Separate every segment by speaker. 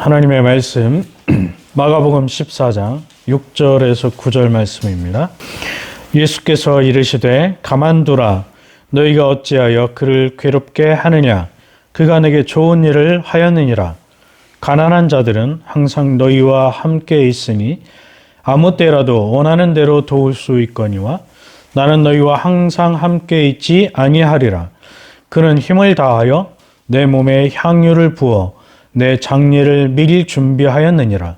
Speaker 1: 하나님의 말씀 마가복음 14장 6절에서 9절 말씀입니다. 예수께서 이르시되 가만두라 너희가 어찌하여 그를 괴롭게 하느냐 그가 내게 좋은 일을 하였느니라. 가난한 자들은 항상 너희와 함께 있으니 아무 때라도 원하는 대로 도울 수 있거니와 나는 너희와 항상 함께 있지 아니하리라. 그는 힘을 다하여 내 몸에 향유를 부어 내 장례를 미리 준비하였느니라.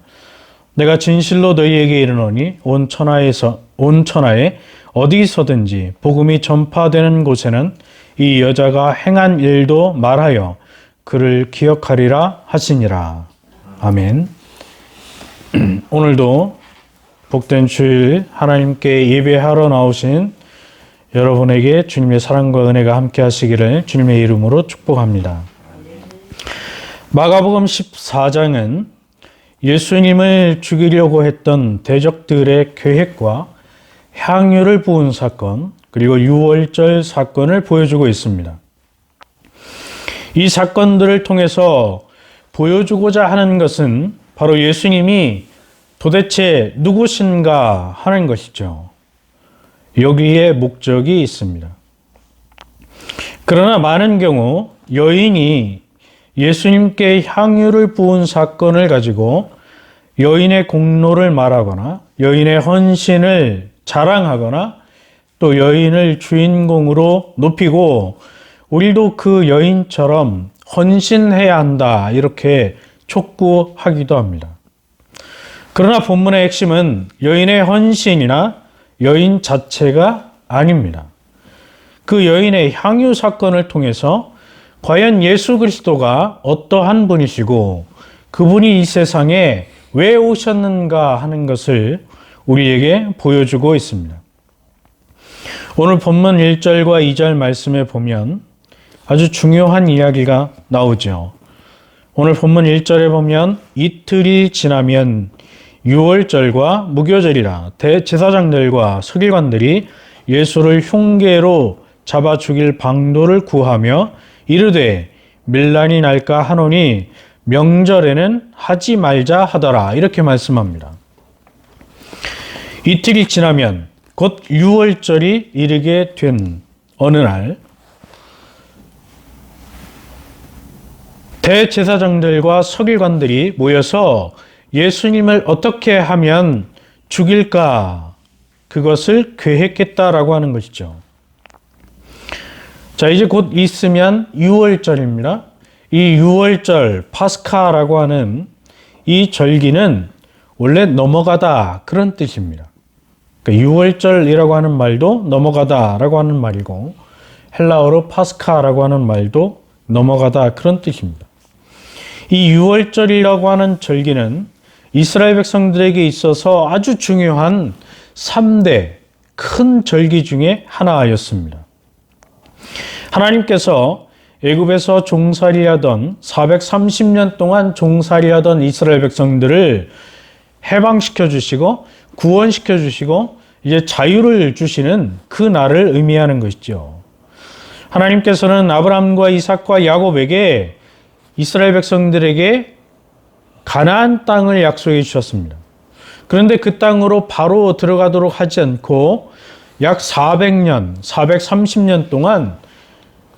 Speaker 1: 내가 진실로 너희에게 이르노니 온 천하에 어디서든지 복음이 전파되는 곳에는 이 여자가 행한 일도 말하여 그를 기억하리라 하시니라. 아멘. 오늘도 복된 주일 하나님께 예배하러 나오신 여러분에게 주님의 사랑과 은혜가 함께 하시기를 주님의 이름으로 축복합니다. 마가복음 14장은 예수님을 죽이려고 했던 대적들의 계획과 향유를 부은 사건, 그리고 유월절 사건을 보여주고 있습니다. 이 사건들을 통해서 보여주고자 하는 것은 바로 예수님이 도대체 누구신가 하는 것이죠. 여기에 목적이 있습니다. 그러나 많은 경우 여인이 예수님께 향유를 부은 사건을 가지고 여인의 공로를 말하거나 여인의 헌신을 자랑하거나 또 여인을 주인공으로 높이고 우리도 그 여인처럼 헌신해야 한다 이렇게 촉구하기도 합니다. 그러나 본문의 핵심은 여인의 헌신이나 여인 자체가 아닙니다. 그 여인의 향유 사건을 통해서 과연 예수 그리스도가 어떠한 분이시고 그분이 이 세상에 왜 오셨는가 하는 것을 우리에게 보여주고 있습니다. 오늘 본문 1절과 2절 말씀에 보면 아주 중요한 이야기가 나오죠. 오늘 본문 1절에 보면 이틀이 지나면 유월절과 무교절이라 대제사장들과 서기관들이 예수를 흉계로 잡아 죽일 방도를 구하며 이르되 밀란이 날까 하노니 명절에는 하지 말자 하더라 이렇게 말씀합니다. 이틀이 지나면 곧 유월절이 이르게 된 어느 날 대제사장들과 서기관들이 모여서 예수님을 어떻게 하면 죽일까 그것을 계획했다라고 하는 것이죠. 자, 이제 곧 있으면 유월절입니다. 이 유월절 파스카라고 하는 이 절기는 원래 넘어가다 그런 뜻입니다. 그러니까 유월절이라고 하는 말도 넘어가다라고 하는 말이고 헬라어로 파스카라고 하는 말도 넘어가다 그런 뜻입니다. 이 유월절이라고 하는 절기는 이스라엘 백성들에게 있어서 아주 중요한 3대 큰 절기 중에 하나였습니다. 하나님께서 애굽에서 종살이하던 430년 동안 종살이하던 이스라엘 백성들을 해방시켜 주시고 구원시켜 주시고 이제 자유를 주시는 그 날을 의미하는 것이죠. 하나님께서는 아브라함과 이삭과 야곱에게 이스라엘 백성들에게 가나안 땅을 약속해 주셨습니다. 그런데 그 땅으로 바로 들어가도록 하지 않고 약 400년, 430년 동안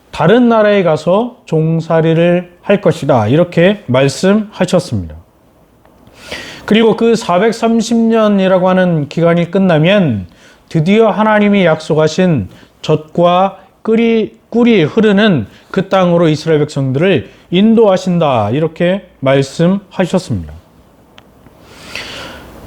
Speaker 1: 다른 나라에 가서 종살이를 할 것이다 이렇게 말씀하셨습니다. 그리고 그 430년이라고 하는 기간이 끝나면 드디어 하나님이 약속하신 젖과 꿀이 흐르는 그 땅으로 이스라엘 백성들을 인도하신다 이렇게 말씀하셨습니다.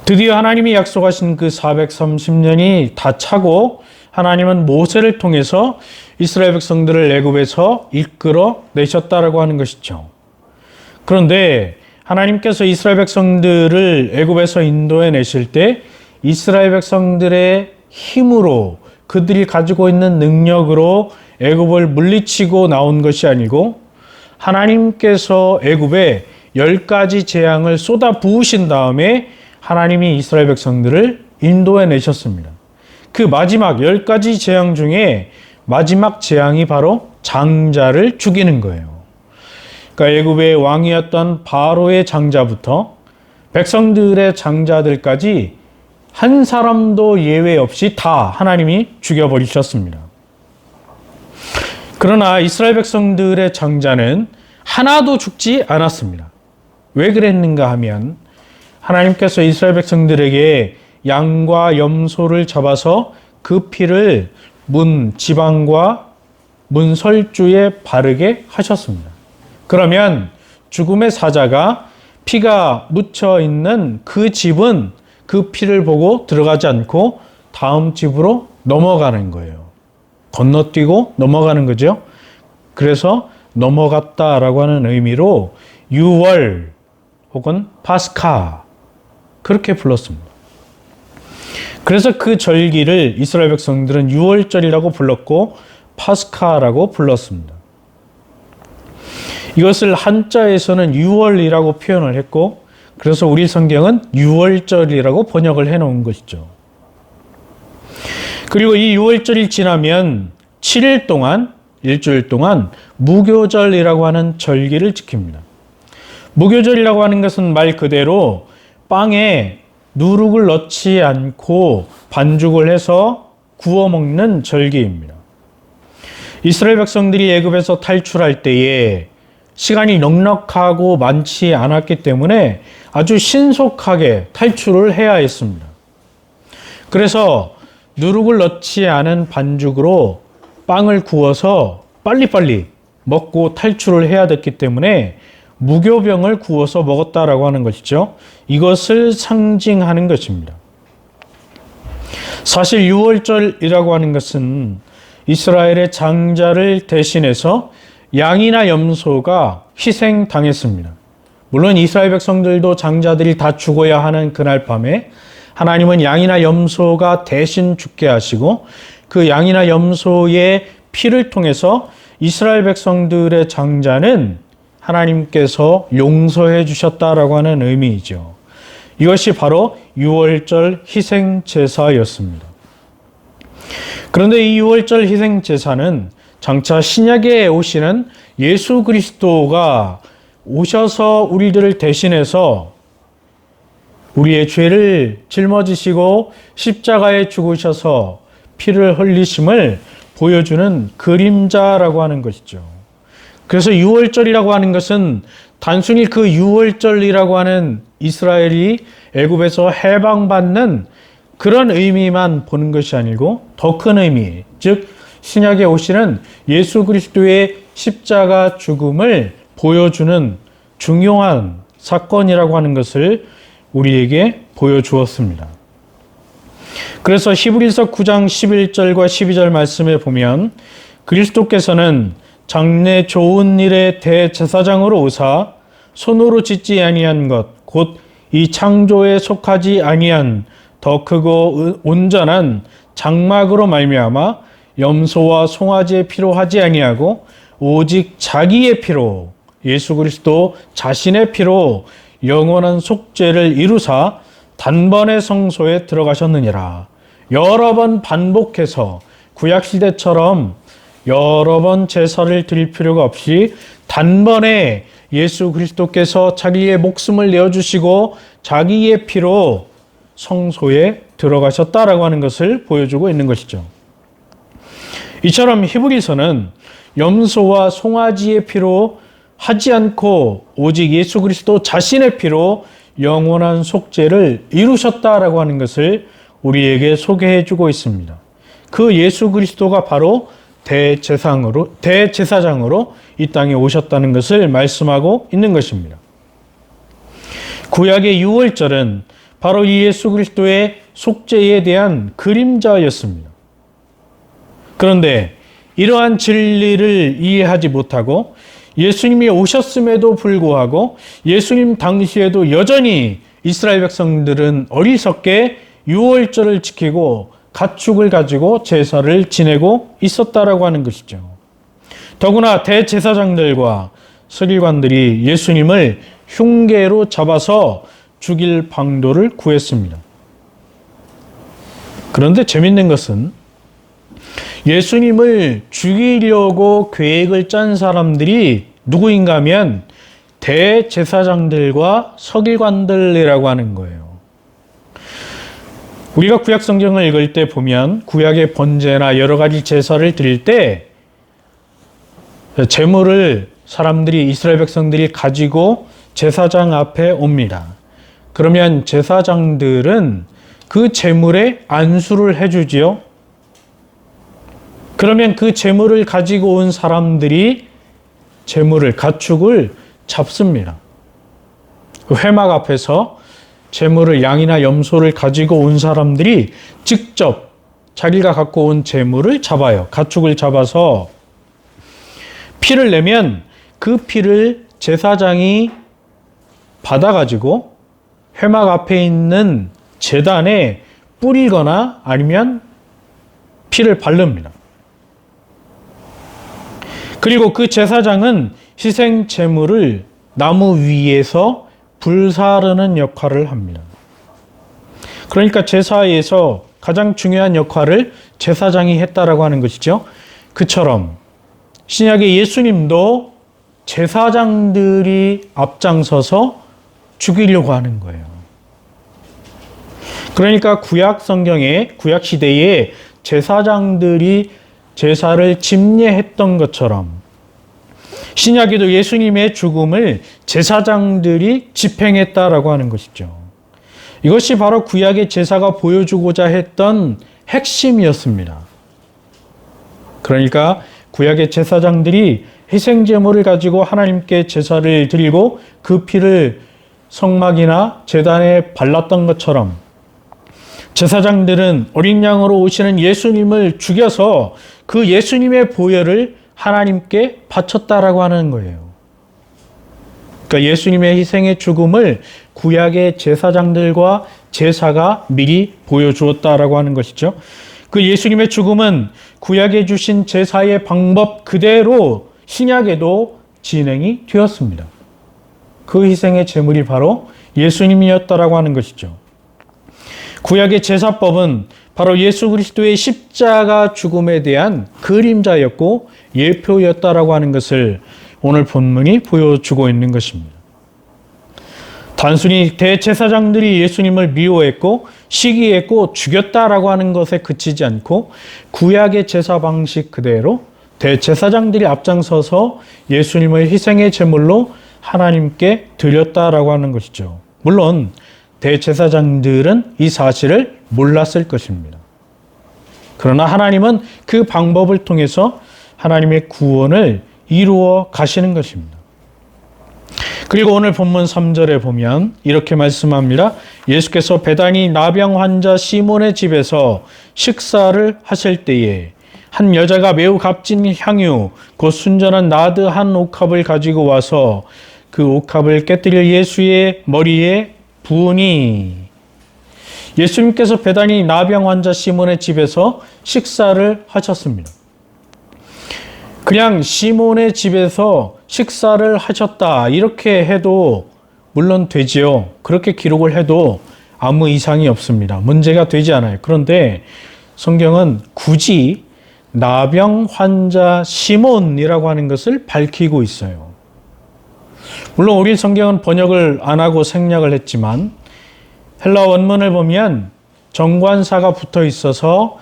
Speaker 1: 드디어 하나님이 약속하신 그 430년이 다 차고 하나님은 모세를 통해서 이스라엘 백성들을 애굽에서 이끌어 내셨다라고 하는 것이죠. 그런데 하나님께서 이스라엘 백성들을 애굽에서 인도해 내실 때 이스라엘 백성들의 힘으로 그들이 가지고 있는 능력으로 애굽을 물리치고 나온 것이 아니고 하나님께서 애굽에 10가지 재앙을 쏟아 부으신 다음에 하나님이 이스라엘 백성들을 인도해 내셨습니다. 그 마지막 10가지 재앙 중에 마지막 재앙이 바로 장자를 죽이는 거예요. 그러니까 애굽의 왕이었던 바로의 장자부터 백성들의 장자들까지 한 사람도 예외 없이 다 하나님이 죽여버리셨습니다. 그러나 이스라엘 백성들의 장자는 하나도 죽지 않았습니다. 왜 그랬는가 하면 하나님께서 이스라엘 백성들에게 양과 염소를 잡아서 그 피를 문 지방과 문설주에 바르게 하셨습니다. 그러면 죽음의 사자가 피가 묻혀 있는 그 집은 그 피를 보고 들어가지 않고 다음 집으로 넘어가는 거예요. 건너뛰고 넘어가는 거죠. 그래서 넘어갔다라고 하는 의미로 유월 혹은 파스카 그렇게 불렀습니다. 그래서 그 절기를 이스라엘 백성들은 유월절이라고 불렀고 파스카라고 불렀습니다. 이것을 한자에서는 유월이라고 표현을 했고 그래서 우리 성경은 유월절이라고 번역을 해놓은 것이죠. 그리고 이 유월절이 지나면 7일 동안 일주일 동안 무교절이라고 하는 절기를 지킵니다. 무교절이라고 하는 것은 말 그대로 빵에 누룩을 넣지 않고 반죽을 해서 구워 먹는 절기입니다. 이스라엘 백성들이 애굽에서 탈출할 때에 시간이 넉넉하고 많지 않았기 때문에 아주 신속하게 탈출을 해야 했습니다. 그래서 누룩을 넣지 않은 반죽으로 빵을 구워서 빨리빨리 먹고 탈출을 해야 됐기 때문에 무교병을 구워서 먹었다라고 하는 것이죠. 이것을 상징하는 것입니다. 사실 유월절이라고 하는 것은 이스라엘의 장자를 대신해서 양이나 염소가 희생당했습니다. 물론 이스라엘 백성들도 장자들이 다 죽어야 하는 그날 밤에 하나님은 양이나 염소가 대신 죽게 하시고 그 양이나 염소의 피를 통해서 이스라엘 백성들의 장자는 하나님께서 용서해 주셨다라고 하는 의미이죠. 이것이 바로 유월절 희생제사였습니다. 그런데 이 유월절 희생제사는 장차 신약에 오시는 예수 그리스도가 오셔서 우리들을 대신해서 우리의 죄를 짊어지시고 십자가에 죽으셔서 피를 흘리심을 보여주는 그림자라고 하는 것이죠. 그래서 유월절이라고 하는 것은 단순히 그 유월절이라고 하는 이스라엘이 애굽에서 해방받는 그런 의미만 보는 것이 아니고 더 큰 의미, 즉 신약에 오시는 예수 그리스도의 십자가 죽음을 보여주는 중요한 사건이라고 하는 것을 우리에게 보여주었습니다. 그래서 히브리서 9장 11절과 12절 말씀에 보면 그리스도께서는 장래 좋은 일의 대제사장으로 오사 손으로 짓지 아니한 것 곧 이 창조에 속하지 아니한 더 크고 온전한 장막으로 말미암아 염소와 송아지의 피로 하지 아니하고 오직 자기의 피로 예수 그리스도 자신의 피로 영원한 속죄를 이루사 단번에 성소에 들어가셨느니라. 여러 번 반복해서 구약시대처럼 여러 번 제사를 드릴 필요가 없이 단번에 예수 그리스도께서 자기의 목숨을 내어주시고 자기의 피로 성소에 들어가셨다라고 하는 것을 보여주고 있는 것이죠. 이처럼 히브리서는 염소와 송아지의 피로 하지 않고 오직 예수 그리스도 자신의 피로 영원한 속죄를 이루셨다라고 하는 것을 우리에게 소개해 주고 있습니다. 그 예수 그리스도가 바로 대제사장으로 이 땅에 오셨다는 것을 말씀하고 있는 것입니다. 구약의 유월절은 바로 이 예수 그리스도의 속죄에 대한 그림자였습니다. 그런데 이러한 진리를 이해하지 못하고 예수님이 오셨음에도 불구하고 예수님 당시에도 여전히 이스라엘 백성들은 어리석게 유월절을 지키고 가축을 가지고 제사를 지내고 있었다라고 하는 것이죠. 더구나 대제사장들과 서기관들이 예수님을 흉계로 잡아서 죽일 방도를 구했습니다. 그런데 재밌는 것은 예수님을 죽이려고 계획을 짠 사람들이 누구인가 하면 대제사장들과 서기관들이라고 하는 거예요. 우리가 구약 성경을 읽을 때 보면 구약의 번제나 여러 가지 제사를 드릴 때 제물을 사람들이 이스라엘 백성들이 가지고 제사장 앞에 옵니다. 그러면 제사장들은 그 제물에 안수를 해주지요. 그러면 그 제물을 가지고 온 사람들이 제물을 가축을 잡습니다. 그 회막 앞에서 제물을 양이나 염소를 가지고 온 사람들이 직접 자기가 갖고 온 제물을 잡아요. 가축을 잡아서 피를 내면 그 피를 제사장이 받아가지고 회막 앞에 있는 제단에 뿌리거나 아니면 피를 바릅니다. 그리고 그 제사장은 희생 제물을 나무 위에서 불사르는 역할을 합니다. 그러니까 제사에서 가장 중요한 역할을 제사장이 했다라고 하는 것이죠. 그처럼 신약의 예수님도 제사장들이 앞장서서 죽이려고 하는 거예요. 그러니까 구약 성경에 구약 시대에 제사장들이 제사를 집례했던 것처럼 신약에도 예수님의 죽음을 제사장들이 집행했다라고 하는 것이죠. 이것이 바로 구약의 제사가 보여주고자 했던 핵심이었습니다. 그러니까 구약의 제사장들이 희생제물을 가지고 하나님께 제사를 드리고 그 피를 성막이나 제단에 발랐던 것처럼 제사장들은 어린 양으로 오시는 예수님을 죽여서 그 예수님의 보혈을 하나님께 바쳤다라고 하는 거예요. 그러니까 예수님의 희생의 죽음을 구약의 제사장들과 제사가 미리 보여주었다라고 하는 것이죠. 그 예수님의 죽음은 구약에 주신 제사의 방법 그대로 신약에도 진행이 되었습니다. 그 희생의 제물이 바로 예수님이었다라고 하는 것이죠. 구약의 제사법은 바로 예수 그리스도의 십자가 죽음에 대한 그림자였고 예표였다라고 하는 것을 오늘 본문이 보여주고 있는 것입니다. 단순히 대제사장들이 예수님을 미워했고 시기했고 죽였다라고 하는 것에 그치지 않고 구약의 제사 방식 그대로 대제사장들이 앞장서서 예수님을 희생의 제물로 하나님께 드렸다라고 하는 것이죠. 물론 대제사장들은 이 사실을 몰랐을 것입니다. 그러나 하나님은 그 방법을 통해서 하나님의 구원을 이루어 가시는 것입니다. 그리고 오늘 본문 3절에 보면 이렇게 말씀합니다. 예수께서 베다니 나병 환자 시몬의 집에서 식사를 하실 때에 한 여자가 매우 값진 향유 곧 순전한 나드 한 옥합을 가지고 와서 그 옥합을 깨뜨릴 예수의 머리에 부으니, 예수님께서 베다니 나병 환자 시몬의 집에서 식사를 하셨습니다. 그냥 시몬의 집에서 식사를 하셨다 이렇게 해도 물론 되지요. 그렇게 기록을 해도 아무 이상이 없습니다. 문제가 되지 않아요. 그런데 성경은 굳이 나병 환자 시몬이라고 하는 것을 밝히고 있어요. 물론 우리 성경은 번역을 안 하고 생략을 했지만 헬라 원문을 보면 정관사가 붙어 있어서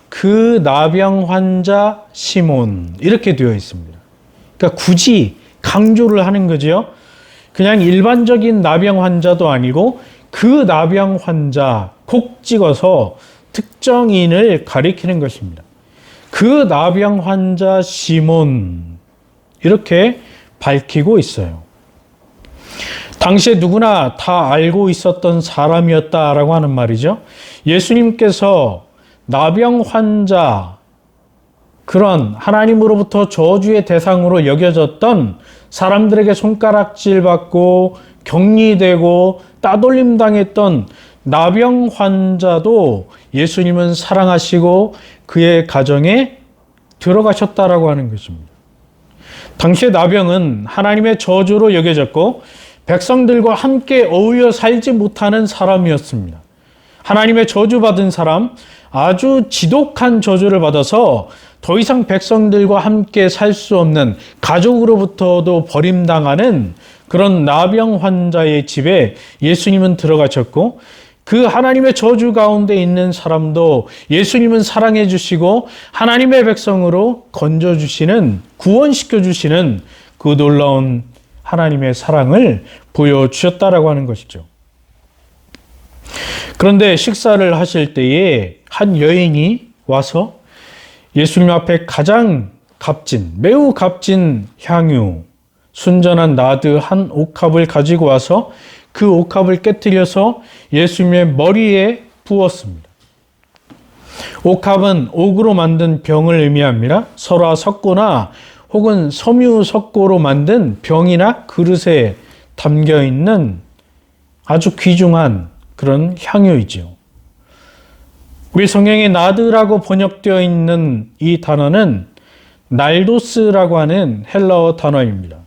Speaker 1: 그 나병 환자 시몬 이렇게 되어 있습니다. 그러니까 굳이 강조를 하는 거죠. 그냥 일반적인 나병 환자도 아니고 그 나병 환자 콕 찍어서 특정인을 가리키는 것입니다. 그 나병 환자 시몬 이렇게 밝히고 있어요. 당시에 누구나 다 알고 있었던 사람이었다라고 하는 말이죠. 예수님께서 나병 환자, 그런 하나님으로부터 저주의 대상으로 여겨졌던 사람들에게 손가락질 받고 격리되고 따돌림 당했던 나병 환자도 예수님은 사랑하시고 그의 가정에 들어가셨다라고 하는 것입니다. 당시의 나병은 하나님의 저주로 여겨졌고 백성들과 함께 어울려 살지 못하는 사람이었습니다. 하나님의 저주받은 사람, 아주 지독한 저주를 받아서 더 이상 백성들과 함께 살 수 없는, 가족으로부터도 버림당하는 그런 나병 환자의 집에 예수님은 들어가셨고, 그 하나님의 저주 가운데 있는 사람도 예수님은 사랑해 주시고 하나님의 백성으로 건져 주시는, 구원시켜 주시는 그 놀라운 하나님의 사랑을 보여주셨다라고 하는 것이죠. 그런데 식사를 하실 때에 한 여인이 와서 예수님 앞에 가장 값진, 매우 값진 향유, 순전한 나드 한 옥합을 가지고 와서 그 옥합을 깨뜨려서 예수님의 머리에 부었습니다. 옥합은 옥으로 만든 병을 의미합니다. 설화 석고나 혹은 섬유 석고로 만든 병이나 그릇에 담겨 있는 아주 귀중한 그런 향유이죠. 우리 성경에 나드라고 번역되어 있는 이 단어는 날도스라고 하는 헬라어 단어입니다.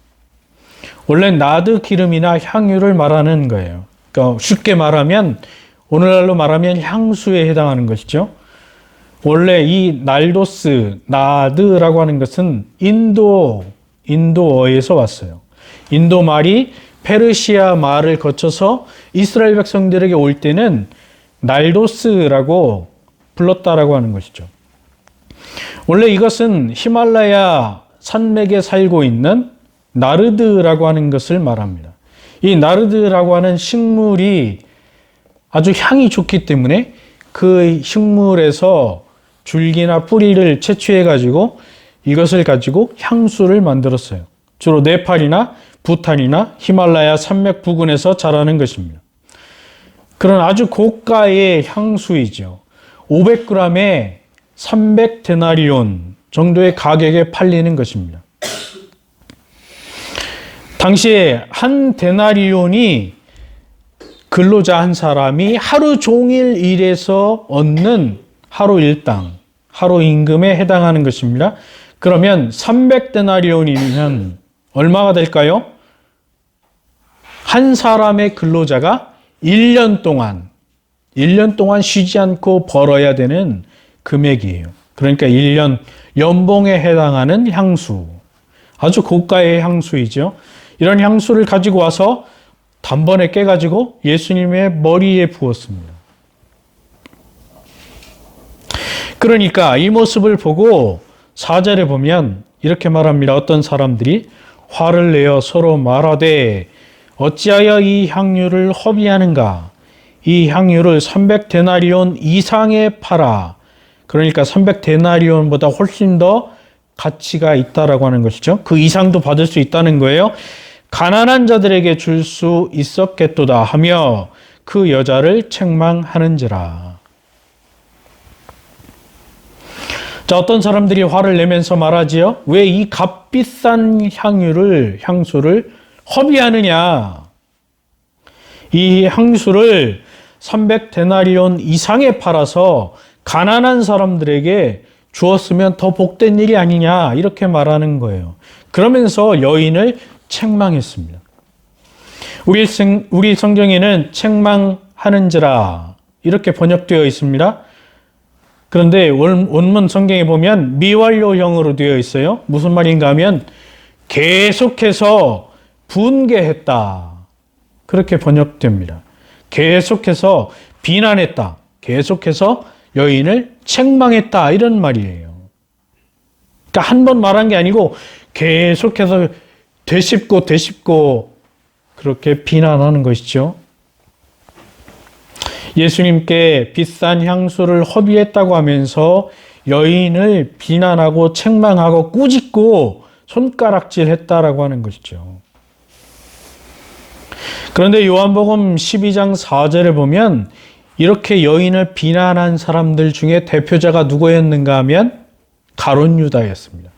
Speaker 1: 원래 나드 기름이나 향유를 말하는 거예요. 그러니까 쉽게 말하면, 오늘날로 말하면 향수에 해당하는 것이죠. 원래 이 날도스, 나드라고 하는 것은 인도어에서 왔어요. 인도 말이 페르시아 말을 거쳐서 이스라엘 백성들에게 올 때는 날도스라고 불렀다라고 하는 것이죠. 원래 이것은 히말라야 산맥에 살고 있는 나르드라고 하는 것을 말합니다. 이 나르드라고 하는 식물이 아주 향이 좋기 때문에 그 식물에서 줄기나 뿌리를 채취해 가지고 이것을 가지고 향수를 만들었어요. 주로 네팔이나 부탄이나 히말라야 산맥 부근에서 자라는 것입니다. 그런 아주 고가의 향수이죠. 500g에 300데나리온 정도의 가격에 팔리는 것입니다. 당시에 한 데나리온이 근로자 한 사람이 하루 종일 일해서 얻는 하루 일당, 하루 임금에 해당하는 것입니다. 그러면 300데나리온이면 얼마가 될까요? 한 사람의 근로자가 1년 동안 쉬지 않고 벌어야 되는 금액이에요. 그러니까 1년 연봉에 해당하는 향수. 아주 고가의 향수이죠. 이런 향수를 가지고 와서 단번에 깨가지고 예수님의 머리에 부었습니다. 그러니까 이 모습을 보고 4절에 보면 이렇게 말합니다. 어떤 사람들이 화를 내어 서로 말하되 어찌하여 이 향유를 허비하는가? 이 향유를 300데나리온 이상에 팔아. 그러니까 300데나리온보다 훨씬 더 가치가 있다라고 하는 것이죠. 그 이상도 받을 수 있다는 거예요. 가난한 자들에게 줄 수 있었겠도다 하며 그 여자를 책망하는지라. 자, 어떤 사람들이 화를 내면서 말하지요. 왜 이 값비싼 향수를 허비하느냐. 이 향수를 300데나리온 이상에 팔아서 가난한 사람들에게 주었으면 더 복된 일이 아니냐. 이렇게 말하는 거예요. 그러면서 여인을 책망했습니다. 우리 성경에는 책망하는지라 이렇게 번역되어 있습니다. 그런데 원문 성경에 보면 미완료형으로 되어 있어요. 무슨 말인가 하면 계속해서 분개했다. 그렇게 번역됩니다. 계속해서 비난했다. 계속해서 여인을 책망했다. 이런 말이에요. 그러니까 한 번 말한 게 아니고 계속해서 되씹고 그렇게 비난하는 것이죠. 예수님께 비싼 향수를 허비했다고 하면서 여인을 비난하고 책망하고 꾸짖고 손가락질했다라고 하는 것이죠. 그런데 요한복음 12장 4절에 보면 이렇게 여인을 비난한 사람들 중에 대표자가 누구였는가 하면 가룟 유다였습니다.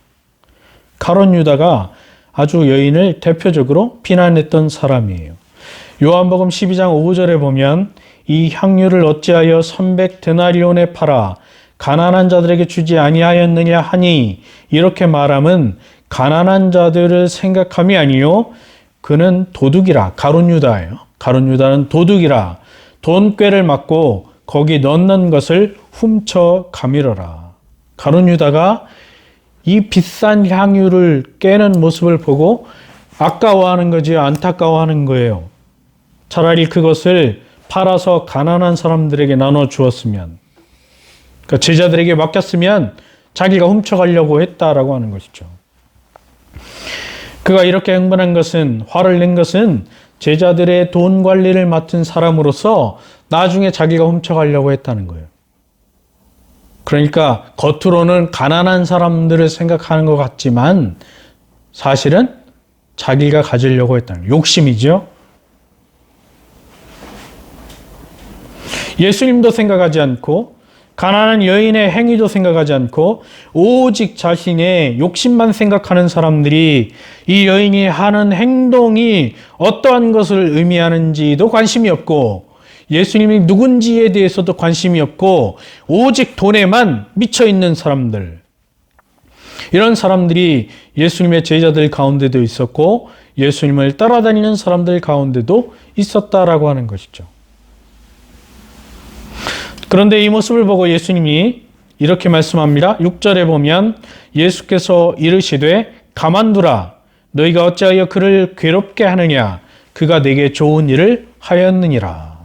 Speaker 1: 가룟 유다가 아주 여인을 대표적으로 비난했던 사람이에요. 요한복음 12장 5절에 보면 이 향유를 어찌하여 300데나리온에 팔아 가난한 자들에게 주지 아니하였느냐 하니 이렇게 말함은 가난한 자들을 생각함이 아니요 그는 도둑이라. 가룟 유다예요. 가룟 유다는 도둑이라. 돈꾀를 맞고 거기 넣는 것을 훔쳐 가밀어라. 가룟 유다가 이 비싼 향유를 깨는 모습을 보고 아까워하는 거지 안타까워하는 거예요. 차라리 그것을 팔아서 가난한 사람들에게 나눠 주었으면, 그러니까 제자들에게 맡겼으면 자기가 훔쳐가려고 했다라고 하는 것이죠. 그가 이렇게 흥분한 것은, 화를 낸 것은 제자들의 돈 관리를 맡은 사람으로서 나중에 자기가 훔쳐가려고 했다는 거예요. 그러니까 겉으로는 가난한 사람들을 생각하는 것 같지만 사실은 자기가 가지려고 했다는 거예요. 욕심이죠. 예수님도 생각하지 않고 가난한 여인의 행위도 생각하지 않고 오직 자신의 욕심만 생각하는 사람들이 이 여인이 하는 행동이 어떠한 것을 의미하는지도 관심이 없고 예수님이 누군지에 대해서도 관심이 없고 오직 돈에만 미쳐 있는 사람들, 이런 사람들이 예수님의 제자들 가운데도 있었고 예수님을 따라다니는 사람들 가운데도 있었다라고 하는 것이죠. 그런데 이 모습을 보고 예수님이 이렇게 말씀합니다. 6절에 보면 예수께서 이르시되 가만두라. 너희가 어찌하여 그를 괴롭게 하느냐. 그가 내게 좋은 일을 하였느니라.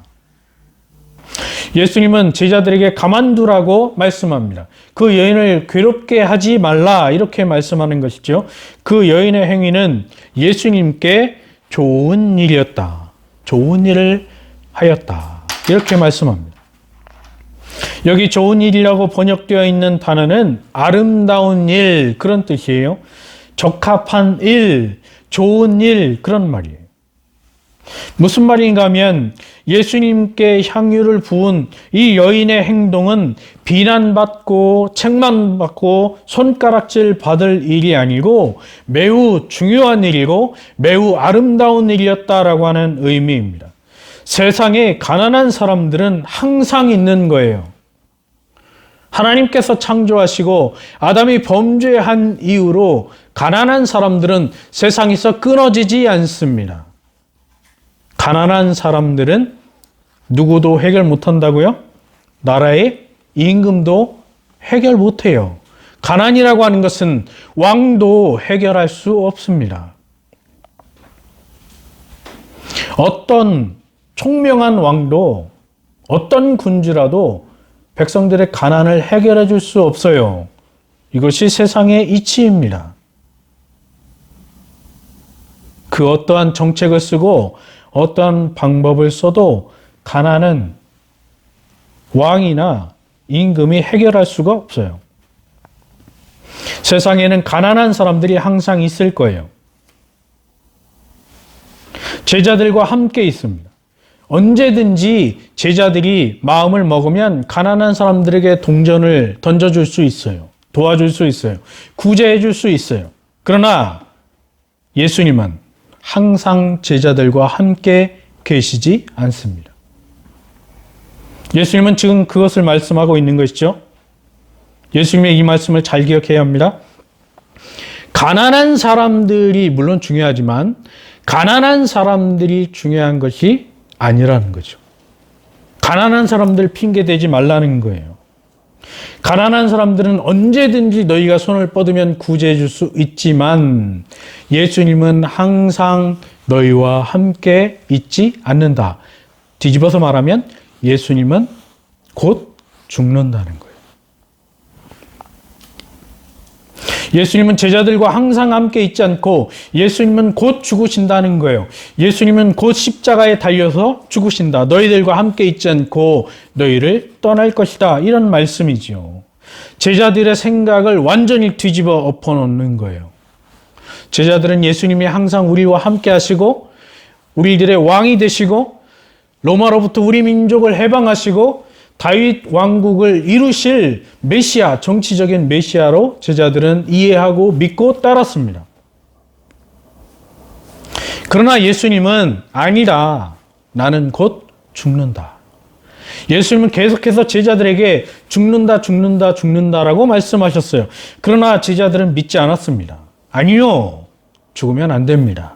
Speaker 1: 예수님은 제자들에게 가만두라고 말씀합니다. 그 여인을 괴롭게 하지 말라 이렇게 말씀하는 것이죠. 그 여인의 행위는 예수님께 좋은 일이었다. 좋은 일을 하였다. 이렇게 말씀합니다. 여기 좋은 일이라고 번역되어 있는 단어는 아름다운 일, 그런 뜻이에요. 적합한 일, 좋은 일, 그런 말이에요. 무슨 말인가 하면 예수님께 향유를 부은 이 여인의 행동은 비난받고 책망받고 손가락질 받을 일이 아니고 매우 중요한 일이고 매우 아름다운 일이었다라고 하는 의미입니다. 세상에 가난한 사람들은 항상 있는 거예요. 하나님께서 창조하시고 아담이 범죄한 이후로 가난한 사람들은 세상에서 끊어지지 않습니다. 가난한 사람들은 누구도 해결 못한다고요? 나라의 임금도 해결 못해요. 가난이라고 하는 것은 왕도 해결할 수 없습니다. 어떤 총명한 왕도, 어떤 군주라도 백성들의 가난을 해결해 줄 수 없어요. 이것이 세상의 이치입니다. 그 어떠한 정책을 쓰고 어떠한 방법을 써도 가난은 왕이나 임금이 해결할 수가 없어요. 세상에는 가난한 사람들이 항상 있을 거예요. 제자들과 함께 있습니다. 언제든지 제자들이 마음을 먹으면 가난한 사람들에게 동전을 던져줄 수 있어요. 도와줄 수 있어요. 구제해 줄 수 있어요. 그러나 예수님은 항상 제자들과 함께 계시지 않습니다. 예수님은 지금 그것을 말씀하고 있는 것이죠. 예수님의 이 말씀을 잘 기억해야 합니다. 가난한 사람들이 물론 중요하지만 가난한 사람들이 중요한 것이 아니라는 거죠. 가난한 사람들 핑계 대지 말라는 거예요. 가난한 사람들은 언제든지 너희가 손을 뻗으면 구제해 줄 수 있지만 예수님은 항상 너희와 함께 있지 않는다. 뒤집어서 말하면 예수님은 곧 죽는다는 거예요. 예수님은 제자들과 항상 함께 있지 않고 예수님은 곧 죽으신다는 거예요. 예수님은 곧 십자가에 달려서 죽으신다. 너희들과 함께 있지 않고 너희를 떠날 것이다. 이런 말씀이죠. 제자들의 생각을 완전히 뒤집어 엎어놓는 거예요. 제자들은 예수님이 항상 우리와 함께 하시고 우리들의 왕이 되시고 로마로부터 우리 민족을 해방하시고 다윗 왕국을 이루실 메시아, 정치적인 메시아로 제자들은 이해하고 믿고 따랐습니다. 그러나 예수님은 아니다. 나는 곧 죽는다. 예수님은 계속해서 제자들에게 죽는다라고 말씀하셨어요. 그러나 제자들은 믿지 않았습니다. 아니요. 죽으면 안 됩니다.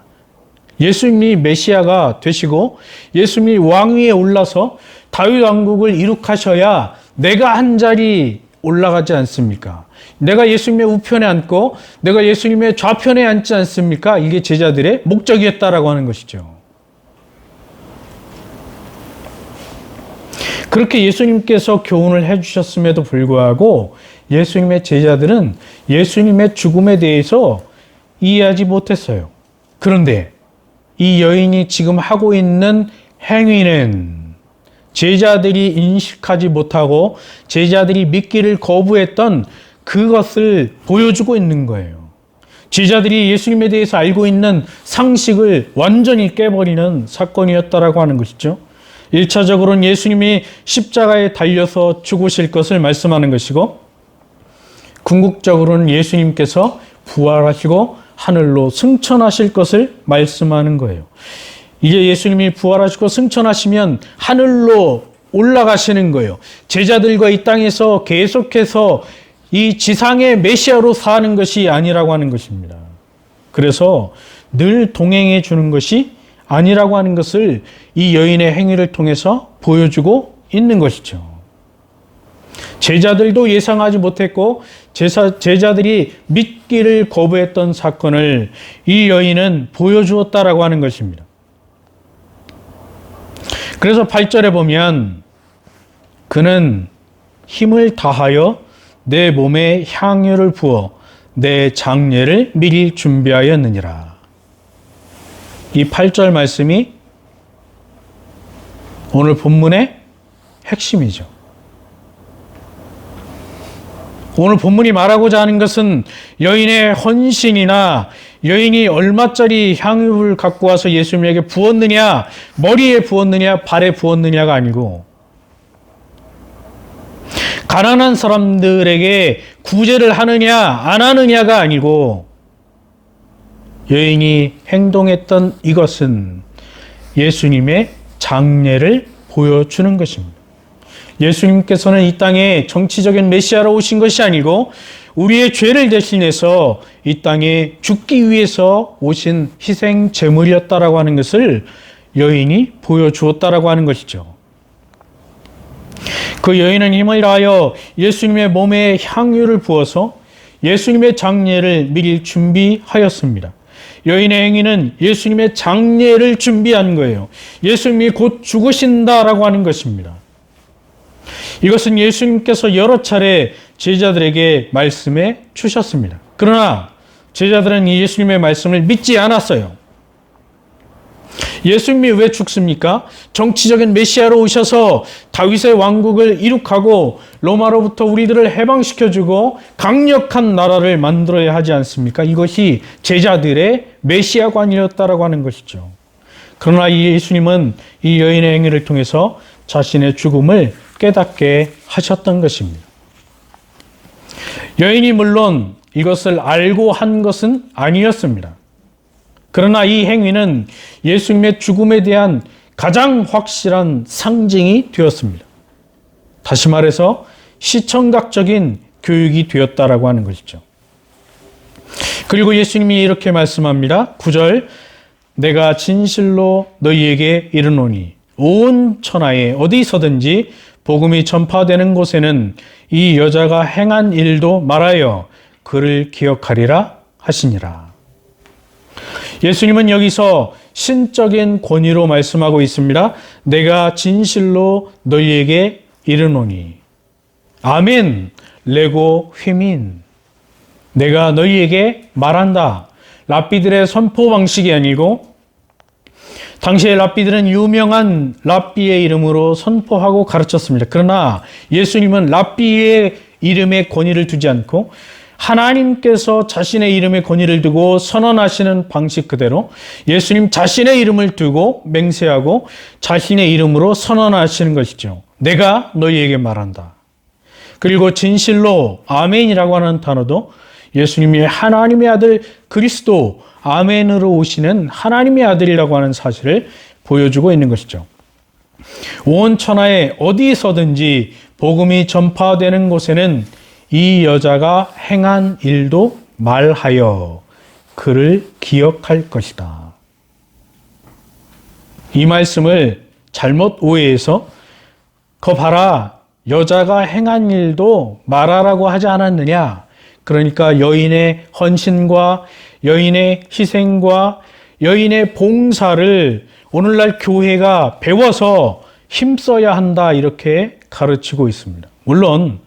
Speaker 1: 예수님이 메시아가 되시고 예수님이 왕위에 올라서 다윗 왕국을 이룩하셔야 내가 한 자리 올라가지 않습니까? 내가 예수님의 우편에 앉고 내가 예수님의 좌편에 앉지 않습니까? 이게 제자들의 목적이었다라고 하는 것이죠. 그렇게 예수님께서 교훈을 해주셨음에도 불구하고 예수님의 제자들은 예수님의 죽음에 대해서 이해하지 못했어요. 그런데 이 여인이 지금 하고 있는 행위는 제자들이 인식하지 못하고 제자들이 믿기를 거부했던 그것을 보여주고 있는 거예요. 제자들이 예수님에 대해서 알고 있는 상식을 완전히 깨버리는 사건이었다라고 하는 것이죠. 1차적으로는 예수님이 십자가에 달려서 죽으실 것을 말씀하는 것이고, 궁극적으로는 예수님께서 부활하시고 하늘로 승천하실 것을 말씀하는 거예요. 이제 예수님이 부활하시고 승천하시면 하늘로 올라가시는 거예요. 제자들과 이 땅에서 계속해서 이 지상의 메시아로 사는 것이 아니라고 하는 것입니다. 그래서 늘 동행해 주는 것이 아니라고 하는 것을 이 여인의 행위를 통해서 보여주고 있는 것이죠. 제자들도 예상하지 못했고 제자들이 믿기를 거부했던 사건을 이 여인은 보여주었다라고 하는 것입니다. 그래서 8절에 보면 그는 힘을 다하여 내 몸에 향유를 부어 내 장례를 미리 준비하였느니라. 이 8절 말씀이 오늘 본문의 핵심이죠. 오늘 본문이 말하고자 하는 것은 여인의 헌신이나 여인이 얼마짜리 향유를 갖고 와서 예수님에게 부었느냐, 머리에 부었느냐, 발에 부었느냐가 아니고, 가난한 사람들에게 구제를 하느냐 안 하느냐가 아니고, 여인이 행동했던 이것은 예수님의 장례를 보여주는 것입니다. 예수님께서는 이 땅에 정치적인 메시아로 오신 것이 아니고 우리의 죄를 대신해서 이 땅에 죽기 위해서 오신 희생 제물이었다라고 하는 것을 여인이 보여주었다라고 하는 것이죠. 그 여인은 힘을 다하여 예수님의 몸에 향유를 부어서 예수님의 장례를 미리 준비하였습니다. 여인의 행위는 예수님의 장례를 준비한 거예요. 예수님이 곧 죽으신다라고 하는 것입니다. 이것은 예수님께서 여러 차례 제자들에게 말씀해 주셨습니다. 그러나 제자들은 이 예수님의 말씀을 믿지 않았어요. 예수님이 왜 죽습니까? 정치적인 메시아로 오셔서 다윗의 왕국을 이룩하고 로마로부터 우리들을 해방시켜주고 강력한 나라를 만들어야 하지 않습니까? 이것이 제자들의 메시아관이었다라고 하는 것이죠. 그러나 이 예수님은 이 여인의 행위를 통해서 자신의 죽음을 깨닫게 하셨던 것입니다. 여인이 물론 이것을 알고 한 것은 아니었습니다. 그러나 이 행위는 예수님의 죽음에 대한 가장 확실한 상징이 되었습니다. 다시 말해서 시청각적인 교육이 되었다라고 하는 것이죠. 그리고 예수님이 이렇게 말씀합니다. 9절, 내가 진실로 너희에게 이르노니 온 천하에 어디서든지 복음이 전파되는 곳에는 이 여자가 행한 일도 말하여 그를 기억하리라 하시니라. 예수님은 여기서 신적인 권위로 말씀하고 있습니다. 내가 진실로 너희에게 이르노니. 아멘, 레고 휘민. 내가 너희에게 말한다. 랍비들의 선포 방식이 아니고 당시에 랍비들은 유명한 랍비의 이름으로 선포하고 가르쳤습니다. 그러나 예수님은 랍비의 이름에 권위를 두지 않고 하나님께서 자신의 이름에 권위를 두고 선언하시는 방식 그대로 예수님 자신의 이름을 두고 맹세하고 자신의 이름으로 선언하시는 것이죠. 내가 너희에게 말한다. 그리고 진실로 아멘이라고 하는 단어도 예수님이 하나님의 아들 그리스도 아멘으로 오시는 하나님의 아들이라고 하는 사실을 보여주고 있는 것이죠. 온 천하에 어디서든지 복음이 전파되는 곳에는 이 여자가 행한 일도 말하여 그를 기억할 것이다. 이 말씀을 잘못 오해해서 거 봐라, 여자가 행한 일도 말하라고 하지 않았느냐? 그러니까 여인의 헌신과 여인의 희생과 여인의 봉사를 오늘날 교회가 배워서 힘써야 한다 이렇게 가르치고 있습니다. 물론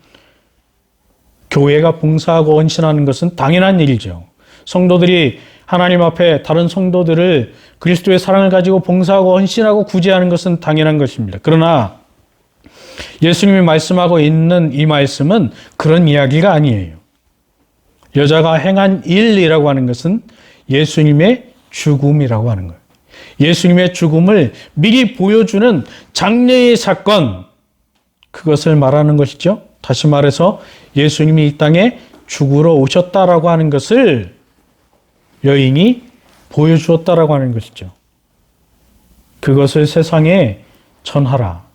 Speaker 1: 교회가 봉사하고 헌신하는 것은 당연한 일이죠. 성도들이 하나님 앞에 다른 성도들을 그리스도의 사랑을 가지고 봉사하고 헌신하고 구제하는 것은 당연한 것입니다. 그러나 예수님이 말씀하고 있는 이 말씀은 그런 이야기가 아니에요. 여자가 행한 일이라고 하는 것은 예수님의 죽음이라고 하는 거예요. 예수님의 죽음을 미리 보여주는 장래의 사건, 그것을 말하는 것이죠. 다시 말해서 예수님이 이 땅에 죽으러 오셨다라고 하는 것을 여인이 보여주었다라고 하는 것이죠. 그것을 세상에 전하라.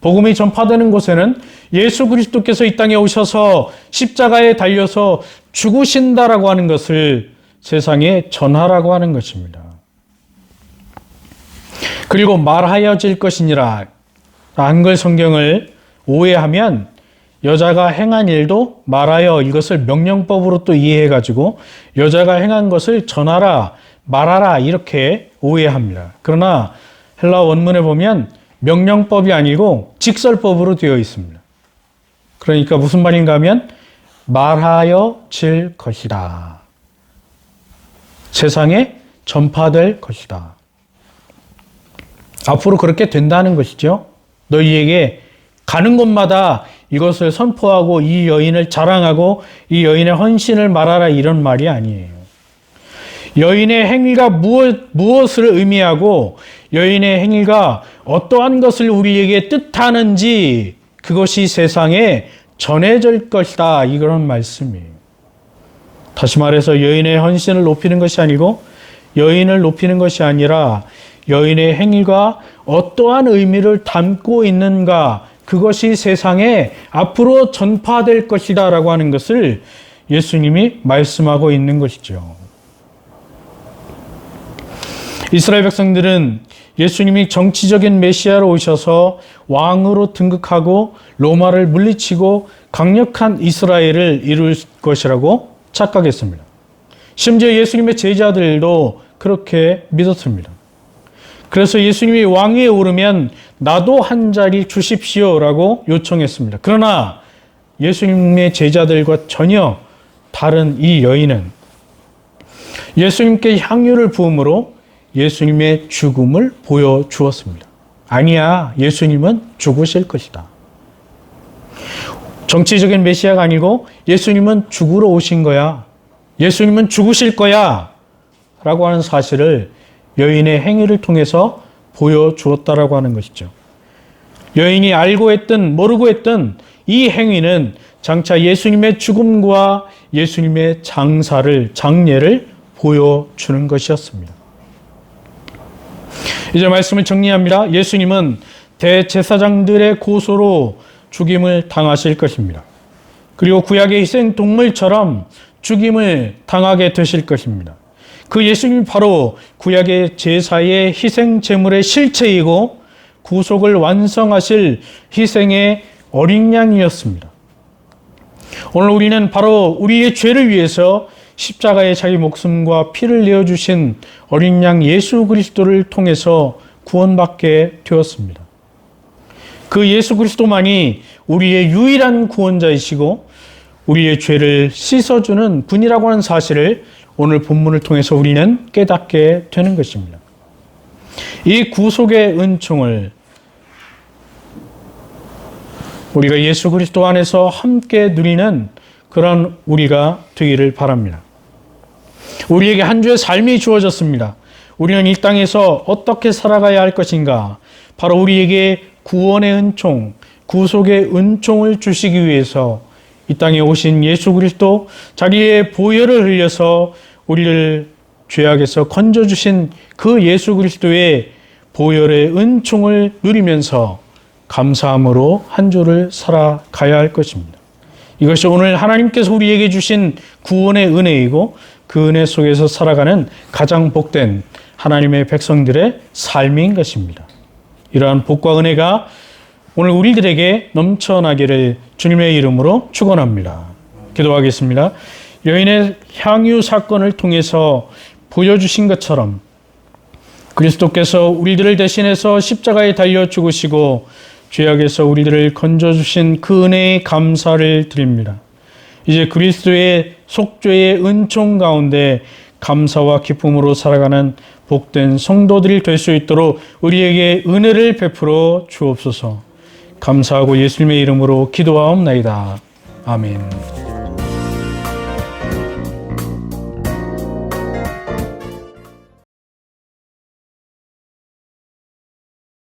Speaker 1: 복음이 전파되는 곳에는 예수 그리스도께서 이 땅에 오셔서 십자가에 달려서 죽으신다라고 하는 것을 세상에 전하라고 하는 것입니다. 그리고 말하여질 것이니라 한글 성경을 오해하면 여자가 행한 일도 말하여 이것을 명령법으로 또 이해해가지고 여자가 행한 것을 전하라, 말하라 이렇게 오해합니다. 그러나 헬라 원문에 보면 명령법이 아니고 직설법으로 되어 있습니다. 그러니까 무슨 말인가 하면 말하여질 것이다. 세상에 전파될 것이다. 앞으로 그렇게 된다는 것이죠. 너희에게 가는 곳마다 이것을 선포하고 이 여인을 자랑하고 이 여인의 헌신을 말하라 이런 말이 아니에요. 여인의 행위가 무엇을 의미하고 여인의 행위가 어떠한 것을 우리에게 뜻하는지 그것이 세상에 전해질 것이다. 이런 말씀이에요. 다시 말해서 여인의 헌신을 높이는 것이 아니고 여인을 높이는 것이 아니라 여인의 행위가 어떠한 의미를 담고 있는가 그것이 세상에 앞으로 전파될 것이다 라고 하는 것을 예수님이 말씀하고 있는 것이죠. 이스라엘 백성들은 예수님이 정치적인 메시아로 오셔서 왕으로 등극하고 로마를 물리치고 강력한 이스라엘을 이룰 것이라고 착각했습니다. 심지어 예수님의 제자들도 그렇게 믿었습니다. 그래서 예수님이 왕위에 오르면 나도 한 자리 주십시오라고 요청했습니다. 그러나 예수님의 제자들과 전혀 다른 이 여인은 예수님께 향유를 부음으로 예수님의 죽음을 보여주었습니다. 아니야, 예수님은 죽으실 것이다. 정치적인 메시아가 아니고 예수님은 죽으러 오신 거야. 예수님은 죽으실 거야. 라고 하는 사실을 여인의 행위를 통해서 보여주었다라고 하는 것이죠. 여인이 알고 했든 모르고 했든 이 행위는 장차 예수님의 죽음과 예수님의 장례를 보여주는 것이었습니다. 이제 말씀을 정리합니다. 예수님은 대제사장들의 고소로 죽임을 당하실 것입니다. 그리고 구약의 희생 동물처럼 죽임을 당하게 되실 것입니다. 그 예수님이 바로 구약의 제사의 희생 제물의 실체이고 구속을 완성하실 희생의 어린 양이었습니다. 오늘 우리는 바로 우리의 죄를 위해서 십자가에 자기 목숨과 피를 내어주신 어린 양 예수 그리스도를 통해서 구원받게 되었습니다. 그 예수 그리스도만이 우리의 유일한 구원자이시고 우리의 죄를 씻어주는 분이라고 하는 사실을 오늘 본문을 통해서 우리는 깨닫게 되는 것입니다. 이 구속의 은총을 우리가 예수 그리스도 안에서 함께 누리는 그런 우리가 되기를 바랍니다. 우리에게 한 주의 삶이 주어졌습니다. 우리는 이 땅에서 어떻게 살아가야 할 것인가? 바로 우리에게 구원의 은총, 구속의 은총을 주시기 위해서 이 땅에 오신 예수 그리스도 자기의 보혈을 흘려서 우리를 죄악에서 건져주신 그 예수 그리스도의 보혈의 은총을 누리면서 감사함으로 한 주를 살아가야 할 것입니다. 이것이 오늘 하나님께서 우리에게 주신 구원의 은혜이고 그 은혜 속에서 살아가는 가장 복된 하나님의 백성들의 삶인 것입니다. 이러한 복과 은혜가 오늘 우리들에게 넘쳐나기를 주님의 이름으로 축원합니다. 기도하겠습니다. 여인의 향유 사건을 통해서 보여주신 것처럼 그리스도께서 우리들을 대신해서 십자가에 달려 죽으시고 죄악에서 우리들을 건져주신 그 은혜에 감사를 드립니다. 이제 그리스도의 속죄의 은총 가운데 감사와 기쁨으로 살아가는 복된 성도들이 될 수 있도록 우리에게 은혜를 베풀어 주옵소서. 감사하고 예수님의 이름으로 기도하옵나이다. 아멘.